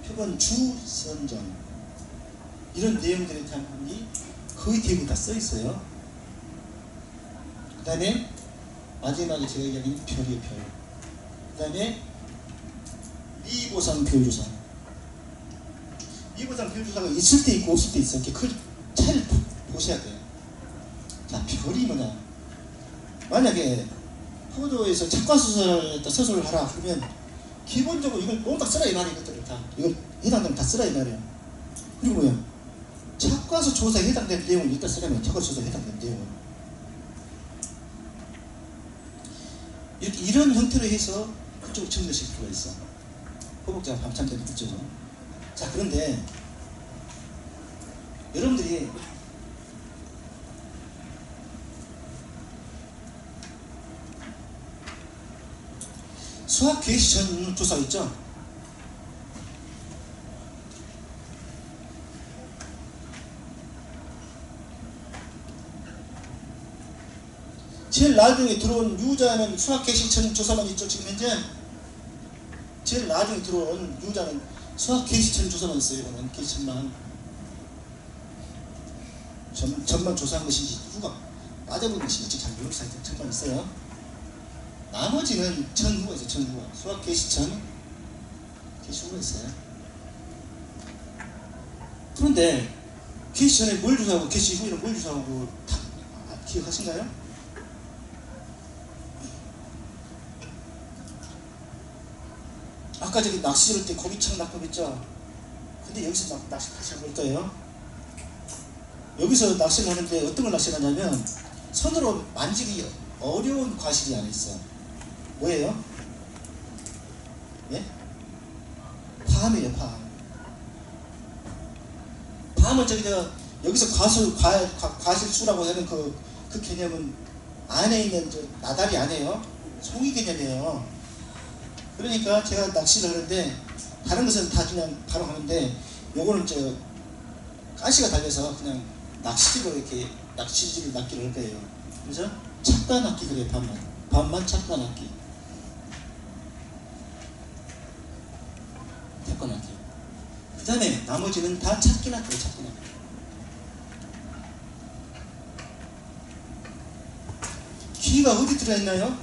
표본 주 선정, 이런 내용들에 대한 부분이 거의 대부분 다 써 있어요. 그 다음에 마지막에 제가 얘기하는 별이에요. 별. 그 다음에 미보상 비율조사. 미보상 비율조사가 있을 때 있고 없을 때 있어요. 이렇게 그 차이를 보셔야 돼요. 자, 별이 뭐냐? 만약에 포도에서 착과수술을 서술을 하라 그러면 기본적으로 이걸 모두 다 쓰라 이 말이에요. 이것들을 다 이걸 해당되면 다 쓰라 이 말이에요. 그리고 뭐야? 착과수 조사에 해당되는 내용을 일단 쓰려면 착과수 조사에 해당되는 내용을 이렇게 이런 형태로 해서 그쪽을 증명시킬 필요가 있어. 호복자가 밤참때도 붙죠. 자, 그런데 여러분들이 수학 개시 전 조사 있죠? 제일 나중에 들어온 유자는 수학 개시 전 조사만 있죠. 지금 현재 제일 나중에 들어온 유자는 수학 개시천 조사만 있어요. 이거는 개시천만 전만 조사한 것인지 후가 빠져본 것인지 잘 모르겠어요. 전만 있어요. 나머지는 전후가 있어요. 전후가 수학 개시천 개시후가 있어요. 그런데 개시천에 뭘 조사하고 개시 후에는 뭘 조사하고 다 기억하신가요? 아까 저기 낚시 할 때 고기창 낚음 있죠? 근데 여기서 낚시 다시 할 거예요. 여기서 낚시를 하는데 어떤 걸 낚시를 하냐면 손으로 만지기 어려운 과실이 안에 있어요. 뭐예요? 예? 밤이에요, 밤. 밤은 저기 여기서 과실수라고 하는 그 개념은 안에 있는 저 나다리 안에요. 송이 개념이에요. 그러니까 제가 낚시를 하는데 다른 것은 다 그냥 바로 하는데 요거는 저 가시가 달려서 그냥 낚시로 이렇게 낚시질을 낚기를 할 거예요. 그래서 착가 낚기 그래요. 밤만 착가 낚기. 착가 낚기. 그 다음에 나머지는 다 찾기 낚기예요. 찾기 낚기. 기가 어디 들어있나요?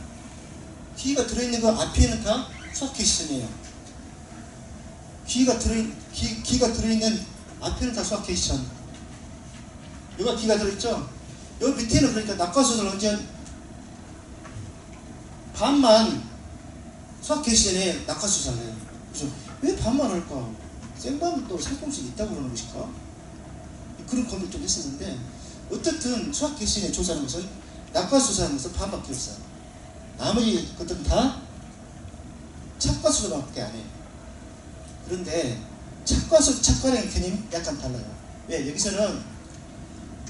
기가 들어있는 거 앞에는 다 수학 개시천이에요. 기가 들어있는 앞에는 다 수학 개시천. 여기가 기가 들어있죠? 여기 밑에는 그러니까 낙과수를 언제 반만 수학 개시천에 낙과수를 해요. 그죠? 왜 반만 할까? 생반도 살공식이 있다고 그러는 것일까? 그런 고민을 좀 했었는데 어쨌든 수학 개시천에 조사하는 것은 낙과수사하는 것은 반밖에 없어요. 나머지 것들은 다 착과수밖에 안 해요. 그런데 착과라는 개념이 약간 달라요. 왜? 여기서는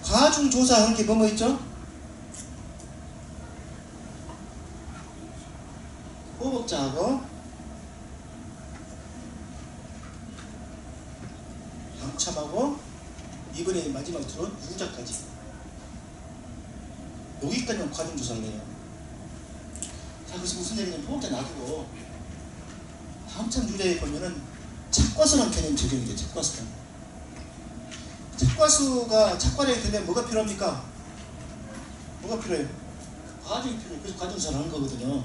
과중조사하는 게 뭐뭐 있죠? 호복자하고 방참하고 이번에 마지막 들어온 유자까지 여기까지만 과중조사를 해요. 자, 그래서 무슨 얘기냐면 호복자 놔두고 방참 유자에 보면은 착과수라는 개념이 적용이 돼요. 착과수는. 착과수가 착과량이 되면 뭐가 필요합니까? 뭐가 필요해요? 과중이 필요해요. 그래서 과중조사를 하는 거거든요.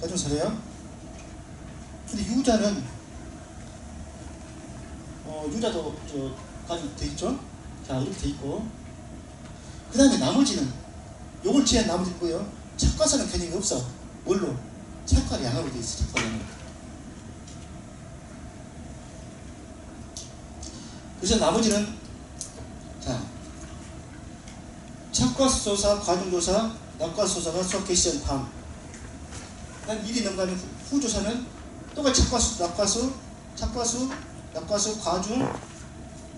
과중조사래요. 근데 유자는 유자도 과중 돼 있죠? 자, 이렇게 돼 있고 그 다음에 나머지는 요걸 제한 나머지는 뭐예요? 착과수는 개념이 없어. 뭘로? 착과량으로 돼 있어. 착과량으로. 그래서 나머지는 자 착과수조사, 과중조사, 낙과수조사가 수학 개시한 다음. 그다음 미리 넘어가면 후조사는 똑같이 착과수, 낙과수, 착과수, 낙과수, 과중,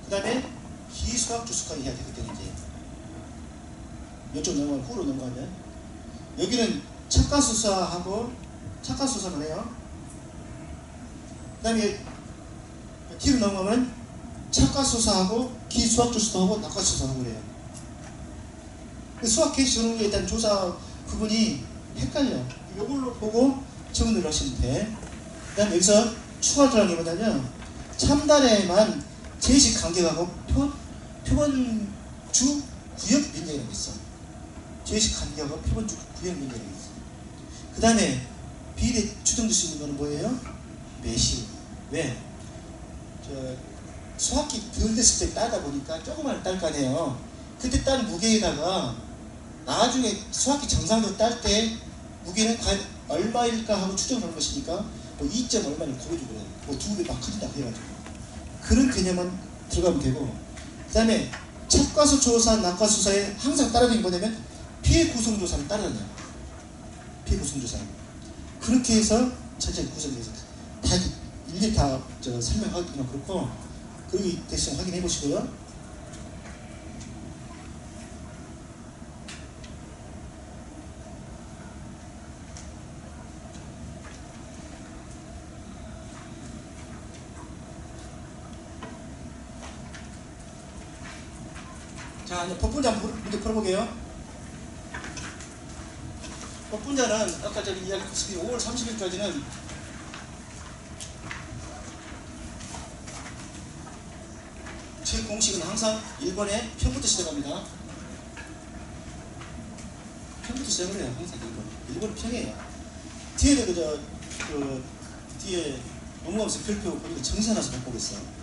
그 다음에 기수학 주수까지 해야 되거든요. 이제 이쪽 넘어가면 후로 넘어가면 여기는 착과수사하고 착과수사만 해요. 그 다음에 뒤로 넘어가면 착과수사하고 기수학 주수하고 낙과수사하고 그래요. 수학 개시 주는 게 일단 조사 부분이 헷갈려. 이걸로 보고 정리를 하시면 돼. 그 다음에 여기서 추가 들어간 게 뭐냐면 참단에만 제식 간격하고 표본주 구역 면적이라고 있어. 제식 간격하고 표본주 구역 면적이라고 있어. 그 다음에 비례 추정될 수 있는 거는 뭐예요? 매시. 왜? 수학기 덜 됐을 때 따다 보니까 조금만 딸 거 아니에요. 그때 딴 무게에다가 나중에 수학기 정상적으로 딸 때 무게는 과연 얼마일까 하고 추정하는 것이니까 뭐 2점 얼마를 고해주고 그래요. 뭐 2배 막 커진다 그래가지고 그런 개념은 들어가면 되고, 그 다음에 착과수 조사, 낙과수사에 항상 따라다니는 게 뭐냐면 피해 구성 조사를 따라다녀요. 피해 구성 조사. 그렇게 해서 천천히 구성해서 다 일일이 다 설명하기는 그렇고, 그러기 대신 확인해 보시고요. 자, 이제 법분자 문제 풀어보게요. 법분자는 아까 저기 이야기했듯이 5월 30일까지는 제 공식은 항상 1번에 편부터 시작합니다. 편부터 시작을 해요. 항상 1번 편이에요. 뒤에는 뒤에 넘어가면서 별표 보니까 정신하나서 못 보겠어.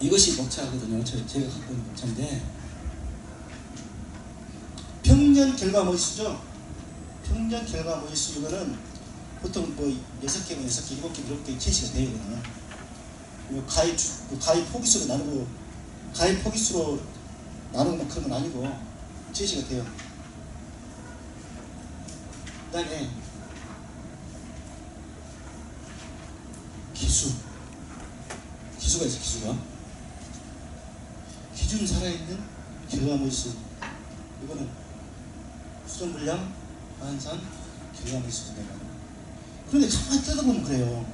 이것이 목차거든요. 제가 갖고 있는 목차인데, 평년 결과 모의수죠. 평년 결과 모의수 이거는 보통 뭐 6개면 6개, 7개, 7개 제시가 되거든요. 가위 포기수로 나누고 가위 포기수로 나누는 그런 건 아니고 제시가 돼요. 그 다음에 기수가 있어. 기준 살아있는 결과 모의수. 이거는 수정 분량, 환산, 결과 모의수입니다. 그런데 가만히 뜯어보면 그래요.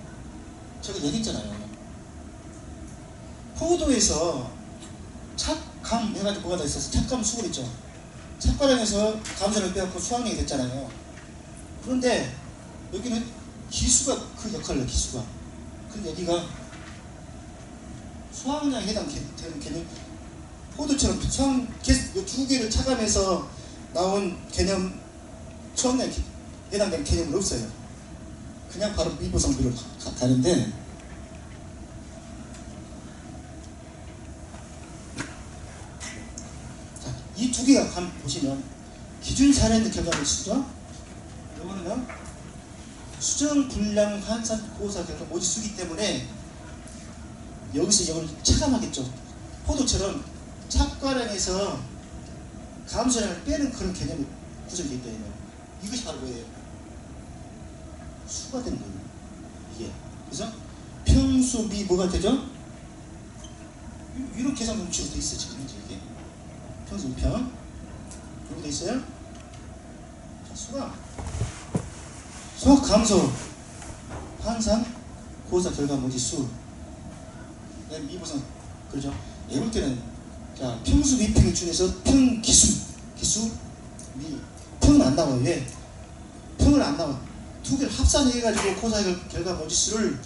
제가 얘기했잖아요. 포도에서 착감 해가지고 뭐가 다 있어서 착감 수급 있죠. 착과량에서 감산을 빼갖고 수학량이 됐잖아요. 그런데 여기는 기수가 그 역할을 해요. 기수가. 근데 여기가 수학량에 해당되는 개념, 포도처럼 두 개를 차감해서 나온 개념, 수학량에 해당되는 개념은 없어요. 그냥 바로 미보성비로 가는데, 자, 이 두 개가 보시면 기준 살아있는 결과를 쓰죠. 이거는요, 수정, 분량, 환산, 고사 결과 모두 쓰기 때문에 여기서 이걸 차감하겠죠. 포도처럼 착과량에서 감소량을 빼는 그런 개념이 구성되어 있다. 이것이 바로 뭐예요? 수가 되는 거예요. 이게. 그래서 평수비 뭐가 되죠? 이렇게 계산 공식으로 되어 있어. 지금 이게 평수평 이렇게 되어 있어요. 자, 수학 감소, 환산, 고사 결과 모지수, 그다음에 미보성. 그렇죠? 예볼 때는 자, 평수 미평 중에서 평기수, 미, 평은 안 나와요. 왜? 평은 안 나와. 두 개를 합산해가지고 고사 결과 모지수를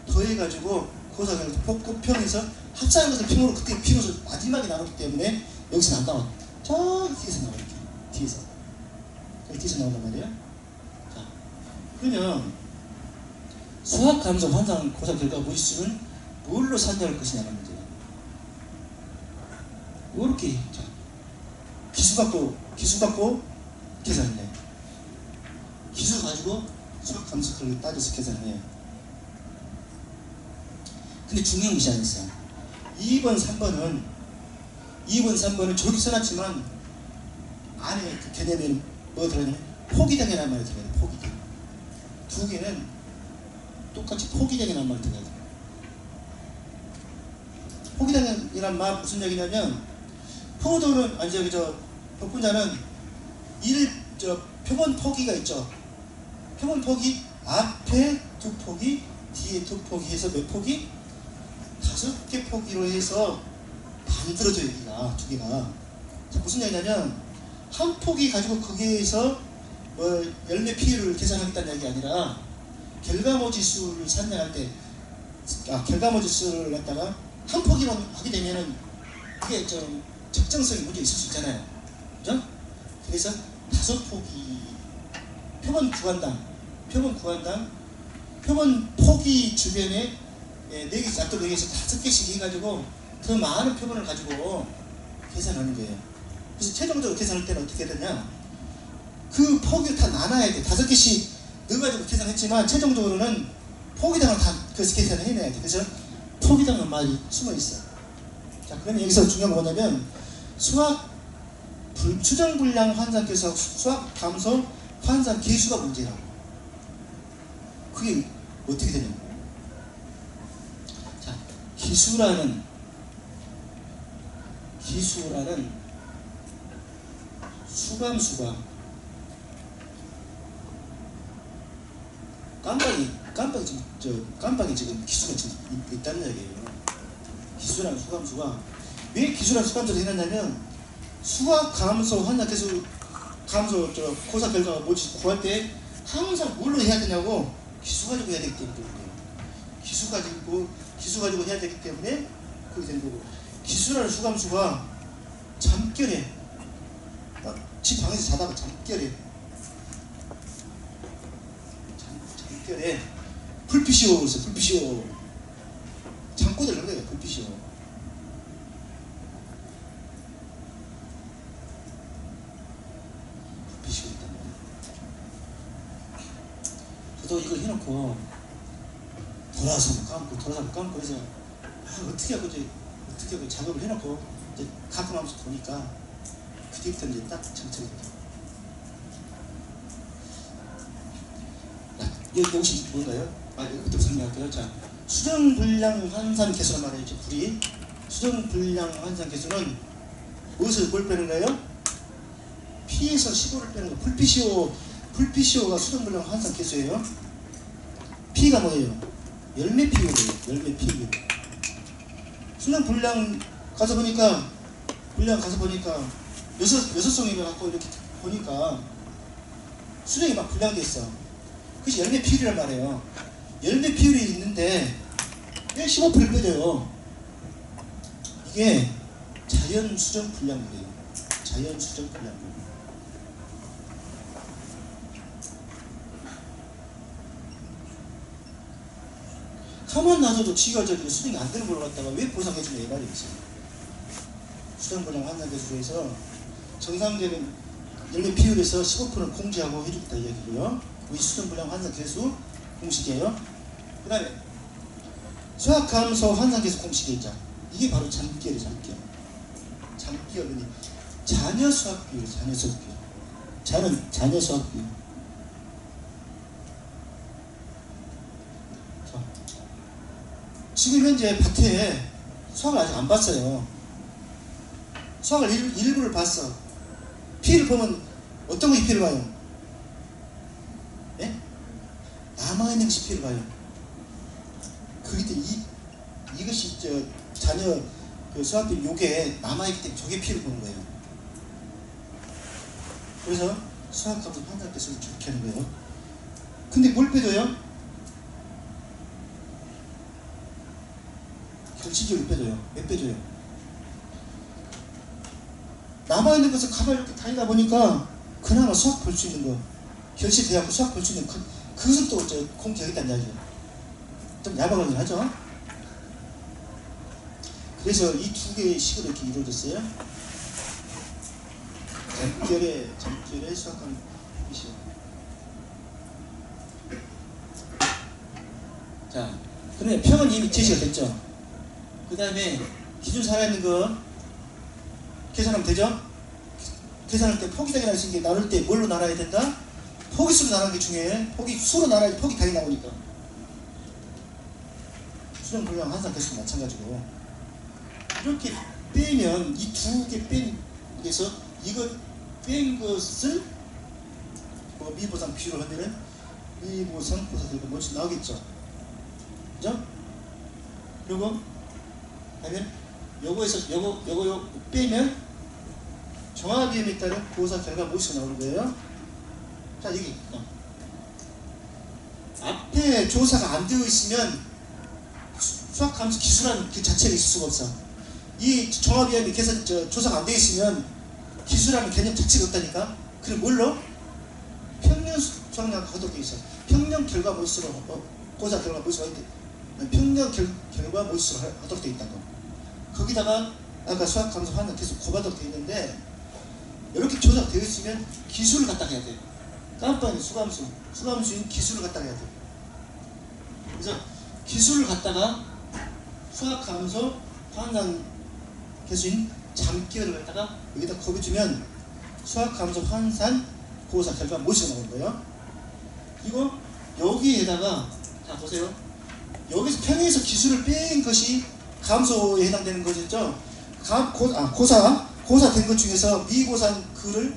더해가지고 고사 결과 복구평에서 합산한 것을 평으로 그때 비로소 마지막에 나눴기 때문에 여기서 안 나와. 저기 뒤에서 나와. 이렇게 뒤에서. 뒤에서 나온단 말이에요. 자, 그러면 수학 감소 환산 고사 결과 모지수는 뭘로 산정할 것이냐는 문제예요. 요렇게 자, 기수 갖고 계산해요. 기수 가지고 수학 함수를 따져서 계산해요. 근데 중요한 것이 아니었어요. 2번, 3번은 저기 써놨지만 안에 그 개념에는 뭐가 들어가냐면 포기당이라는 말이 들어가요. 포기당. 두 개는 똑같이 포기당이라는 말이 들어가요. 포기당이라는 말 무슨 얘기냐면 포도는 아니 저기 저 복분자는 표본 포기가 있죠. 표본 포기 앞에 두 포기 뒤에 두 포기 해서 몇 포기? 5개 포기로 해서 만들어져요. 여기가 두 개가. 자, 무슨 얘기냐면 한 포기 가지고 거기에서 뭐 열매 비율을 계산하겠다는 얘기 아니라 결과모 지수를 산정할 때 결과모 지수를 갖다가 한 포기만 하게 되면은 그게 좀 적정성이 문제 있을 수 있잖아요. 그죠? 그래서 5포기 표본 포기 주변에 4개씩 앞도 4개에서 5개씩 해가지고 더 많은 표본을 가지고 계산하는 거예요. 그래서 최종적으로 계산할 때는 어떻게 되냐, 그 포기를 다 나눠야 돼. 5개씩 넣어가지고 계산했지만 최종적으로는 포기당을 다 그래서 계산을 해내야 돼. 그래서 포기당은 말이 숨어 있어. 자, 그러면 여기서 중요한 건 뭐냐면 수학 추정 분량 환산 계수, 수학 감소 환산 계수가 문제라고. 그게 어떻게 되냐면, 자, 기수라는 수감수가 깜빡이 지금 기수가 지금 있다는 얘기예요. 기수라는 수감수가 왜 기수라는 수감수를 해놨냐면 수학 감소 환산 계수 감소 고사 결과가 뭐지 구할 때 항상 뭘로 해야 되냐고 기수 가지고 해야 되기 때문에 기수 가지고 해야 되기 때문에 그렇게 된 거고, 기수라는 수감수가 잠결에 집 방에서 자다가 잠결에 불빛이 오고 있어요. 불빛이 오고 잠꼬 들는 거예요. 불빛이 오고. 불빛이 오고 있단 말이에요. 저도 이걸 해놓고 돌아서 감고 해서 어떻게 하고 작업을 해놓고 이제 가끔 하면서 보니까 그때부터 이제 딱 정착이 돼요. 여기 혹시 뭔가요? 이것부터 설명할게요. 자, 수정 분량 환산 계수란 말이죠. 불이 수정 분량 환산 계수는 뭘 빼는 거예요? P에서 15를 빼는 거. 불PCO가 수정 분량 환산 계수예요. P가 뭐예요? 열매 비율이에요. 열매 비율. 수정 분량 가서 보니까 여섯 송이를 갖고 이렇게 보니까 수정이 막 분량돼 있어. 그것이 열매 비율이란 말이에요. 열매 비율이 있는데 왜 15%를 빼줘요? 이게 자연 수정 분량이에요. 자연 수정 분량률. 가만 놔둬도 지가 수정이 안 되는 걸 갖다가 왜 보상해주냐 이 말이겠어요. 수정 분량 환산 계수에서 정상적인 열매 비율에서 15%는 공제하고 해주겠다 이 얘기고요. 우리 수정 분량 환산 계수 공식이에요. 그 다음에 수학 감소 환산 계수 공식이 있죠. 이게 바로 잠결이에요. 잠결은 자녀 수학 비율. 자녀 수학 비율. 지금 현재 밭에 수학을 아직 안 봤어요. 수학을 일부를 봤어. 피를 보면 어떤 거 피를 봐요? 예? 남아있는 것이 피를 봐요. 그게 이것이 자녀 수학비 요게 남아있기 때문에 저게 피를 보는 거예요. 그래서 수학감소 환산 계수를 저렇게 하는 거예요. 근데 뭘 빼줘요? 결실적으로 빼줘요. 왜 빼줘요? 남아있는 것을 가만히 이렇게 다니다 보니까 그나마 수학 볼 수 있는 거, 결실돼갖고 수학 볼 수 있는 그것은 또 공개하겠다는 이야기예요. 좀 야박하긴 하죠. 그 그래서 이 두 개의 식으로 이렇게 이루어졌어요. 점결의 수학하는 이시요. 자, 그러면 평은 이미 제시가 됐죠. 그 다음에 기준 살아있는 거 계산하면 되죠. 계산할 때 포기당이라는 게 나눌 때 뭘로 나눠야 된다? 포기수로 나누는 게 중요해. 포기수로 나눠야지 포기 당이 나오니까. 수령 불량 항상 계속 마찬가지고. 이렇게 빼면 이 두 개 뺀 그래서 이거 뺀 것을 뭐 미보상 비율을 하면은 미보상 고사들과 뭐지 나오겠죠. 그죠? 그리고 하면 요거에서 요거 빼면 정화비움에 따른 고사 결과 무엇이 나오는 거예요? 자, 여기 앞에 조사가 안 되어 있으면 수학함수 기술한 그 자체가 있을 수가 없어. 이 정화비움이 계산 조사가 안 되어 있으면 기술하는 개념 자체가 없다니까. 그럼 뭘로? 평년 수학량과 허덕되어 있어. 평년 결과 모수로 고사 결과 모수가 있대. 평년 결과 모수로 허덕되어 있다고. 거기다가 아까 수학함수 하나 계속 고바덕되어 있는데 이렇게 조사가 되어 있으면 기술을 갖다 해야 돼. 깜빡이 수감수인 기술을 갖다 해야 돼. 그래서 기술을 갖다가 수학함수 환산 개수인 잠결을 갖다가 여기다 곱해주면 수학함수 환산 고사 결과 무엇이 나오는 거예요? 그리고 여기에다가 자 보세요. 여기서 평행에서 기술을 뺀 것이 감소에 해당되는 것이죠. 고사 된 것 중에서 미고사 글을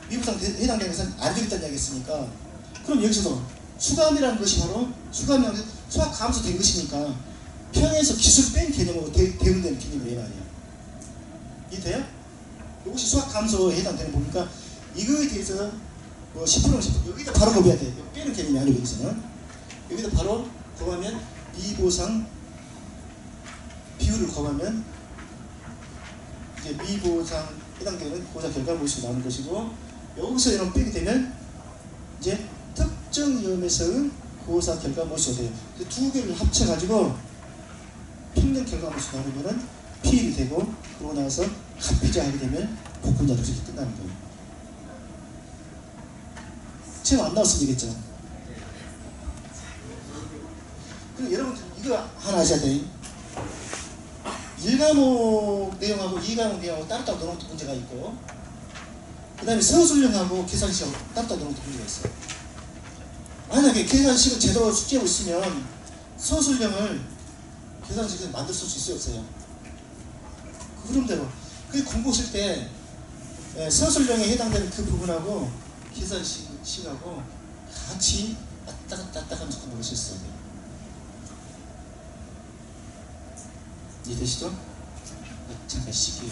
미고사 해당되는 것은 안 되겠다는 이야기 했으니까 그럼 여기서도 수감이라는 것이 바로 수감이라는 것은 수학 감소 된 것이니까 평행에서 기술 뺀 개념으로 대응되는 개념이에요. 말이에요. 이해돼요? 이것이 수학 감소에 해당되는 거니까 이거에 대해서 뭐 10%는 10% 여기다 바로 곱해야 돼. 빼는 개념이 아니고 여기서는 여기다 바로 곱하면 미보상 비율을 곱하면 이제 미보상 해당되는 고사 결과 무엇이 나오는 것이고 여기서 이런 빼게 되면 이제 특정 위험에서의 고사 결과 무엇이 돼요. 두 개를 합쳐가지고 평균 결과 무엇이 나오면은 P이 되고 그러고 나서 합비자 하게 되면 복분자로 이렇게 끝나는 거예요. 지금 안 나왔으면 되겠죠. 그리고 여러분 이거 하나 아셔야 돼요. 1과목 내용하고 2과목 내용하고 따로따로 넣어놓은 문제가 있고 그 다음에 서술형하고 계산식하고 따로따로 넣어놓은 문제가 있어요. 만약에 계산식을 제대로 숙지하고 있으면 서술형을 계산식에서 만들 수 있어요 없어요? 그 흐름대로 그 공부 쓸 때 서술형에 해당되는 그 부분하고 계산식하고 같이 왔다 갔다 하면서 공부를 했어요. 이해되시죠? 잠깐 쉬게요.